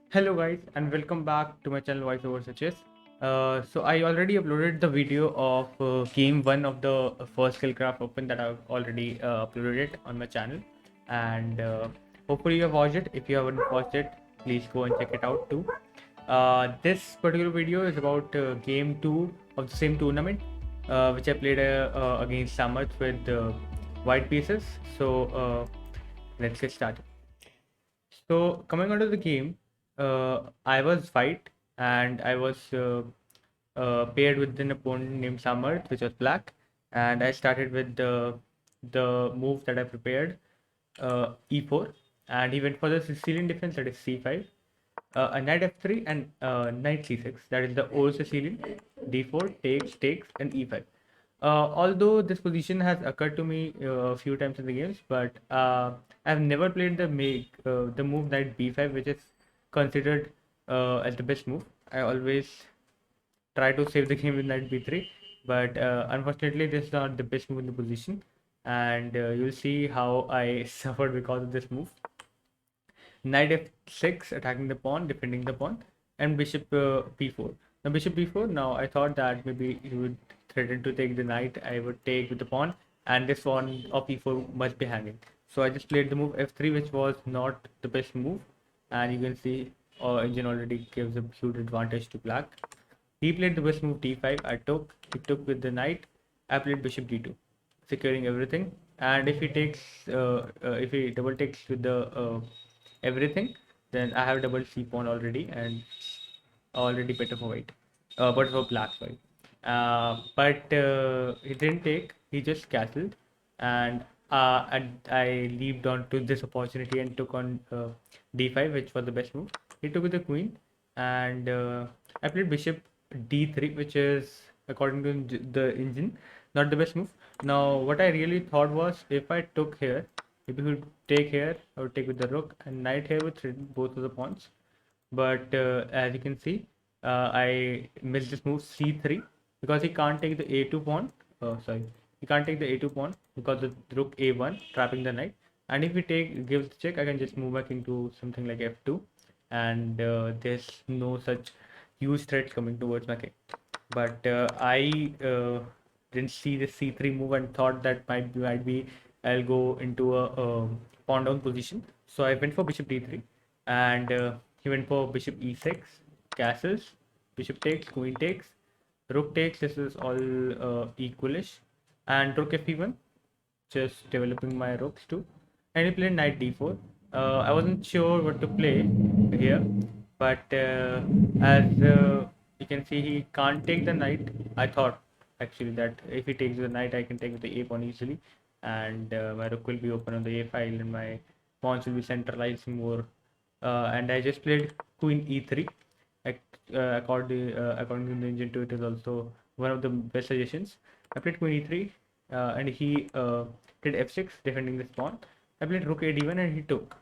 Hello guys and welcome back to my channel Voice Over Success. So I already uploaded the video of game 1 of the first SkillCraft Open that I've already uploaded it on my channel, and hopefully you have watched it. If you haven't watched it, please go and check it out too. This particular video is about game 2 of the same tournament, which I played against Samarth with white pieces. Let's get started. So coming onto the game, I was white and I was paired with an opponent named Samarth, which was black, and I started with the move that I prepared, E4, and he went for the Sicilian defense, that is C5, a knight F3 and knight C6, that is the old Sicilian, D4 takes and E5. Although this position has occurred to me a few times in the games, but I've never played the move knight b5, which is considered as the best move. I always try to save the game with knight b3, but unfortunately, this is not the best move in the position, and you'll see how I suffered because of this move. Knight f6, attacking the pawn, defending the pawn, and bishop b4. Now bishop b4. Now I thought that maybe he would threaten to take the knight. I would take with the pawn, and this pawn of e4 must be hanging. So I just played the move f3, which was not the best move, and you can see engine already gives a huge advantage to black. He played the best move d5. He took with the knight. I played bishop d2, securing everything. And if he double takes with the everything, then I have double c pawn already and already better for white, but for black, sorry. But he didn't take. He just castled, and I leaped on to this opportunity and took on d5, which was the best move. He took with the queen, and I played bishop d3, which is according to the engine, not the best move. Now, what I really thought was if I took here, if he would take here, I would take with the rook, and knight here would threaten both of the pawns. But as you can see, I missed this move c3 because he can't take the a2 pawn. Sorry, he can't take the a2 pawn because the rook a1 trapping the knight. And if he gives the check, I can just move back into something like f2, and there's no such huge threat coming towards my king. But I didn't see the c3 move and thought that might be I'll go into a pawn down position. So I went for bishop d3, and he went for bishop e6, castles, bishop takes, queen takes, rook takes. This is all equalish, and rook f1, just developing my rooks too. And he played knight d4. I wasn't sure what to play here, but as you can see, he can't take the knight. I thought actually that if he takes the knight, I can take the a pawn easily, and my rook will be open on the a file, and my pawns will be centralized more. And I just played queen e3. According to the engine, too, it is also one of the best suggestions. I played queen e3, and he did f6, defending this pawn. I played rook a d1, and he took.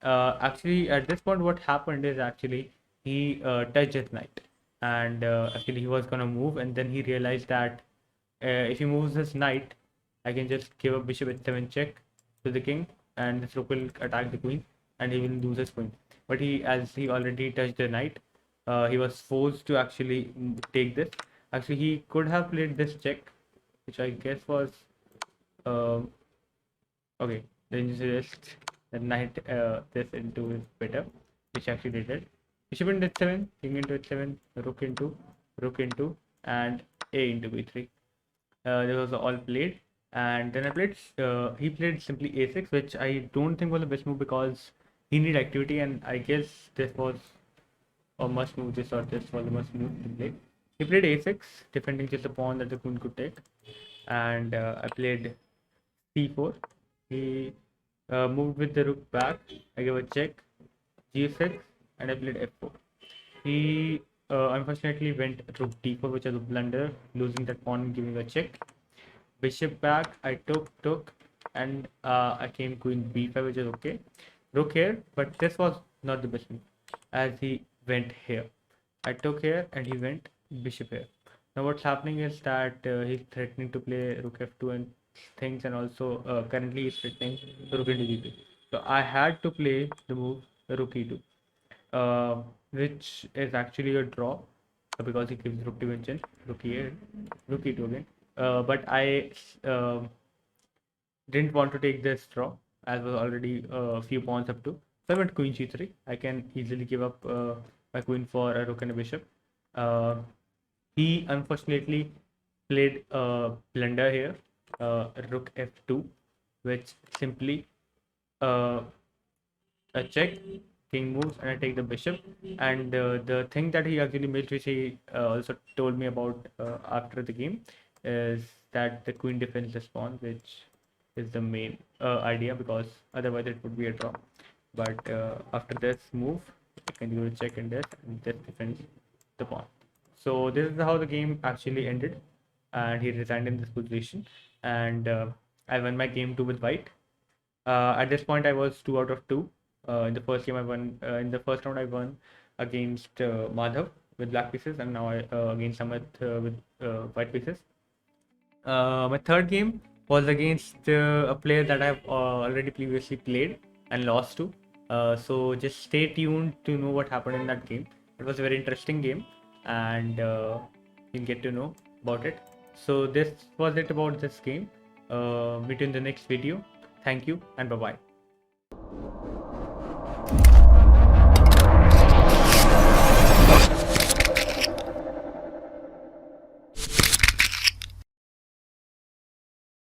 Actually, at this point, what happened is actually he touched his knight, and actually he was gonna move, and then he realized that if he moves his knight, I can just give a bishop h7 check to the king, and this rook will attack the queen, and he will lose his queen. But as he already touched the knight, he was forced to actually take this. Actually, he could have played this check, which I guess was um okay. Then you suggest that knight this into is better, which actually did it. Bishop into h7, king into h7, rook into, and a into b3. This was all played, and then he played simply a6, which I don't think was the best move because he needed activity, and I guess this was a must move. This was a must move to play. He played a6, defending just a pawn that the queen could take, and I played c4. He moved with the rook back. I gave a check, g6, and I played f4. He unfortunately went rook d4, which was a blunder, losing that pawn and giving a check. Bishop back, I took, and I came queen b5, which is okay. Rook here, but this was not the best move, as he went here. I took here, and he went bishop here. Now what's happening is that he's threatening to play rook f2 and things, and also currently he's threatening rook into g2. So I had to play the move rook e2. which is actually a draw because he gives rook to Vincent, rook here, rook e2 again. But I didn't want to take this draw as was already a few pawns up to. So I went queen g3. I can easily give up my queen for a rook and a bishop. Uh, he unfortunately played a blunder here, rook f2, which simply uh, a check, king moves, and I take the bishop. And the thing that he actually missed, which he also told me about after the game, is that the queen defends the pawn, which is the main idea because otherwise it would be a draw. But after this move, you can do a check and this defends the pawn. So this is how the game actually ended, and he resigned in this position, and I won my game 2 with white. At this point, I was 2 out of 2. In the first game, I won. In the first round, I won against Madhav with black pieces, and now I against Amit with white pieces. My third game was against a player that I've already previously played and lost to. So just stay tuned to know what happened in that game. It was a very interesting game, and you'll get to know about it. So this was it about this game. Meet you in the next video. Thank you and bye bye.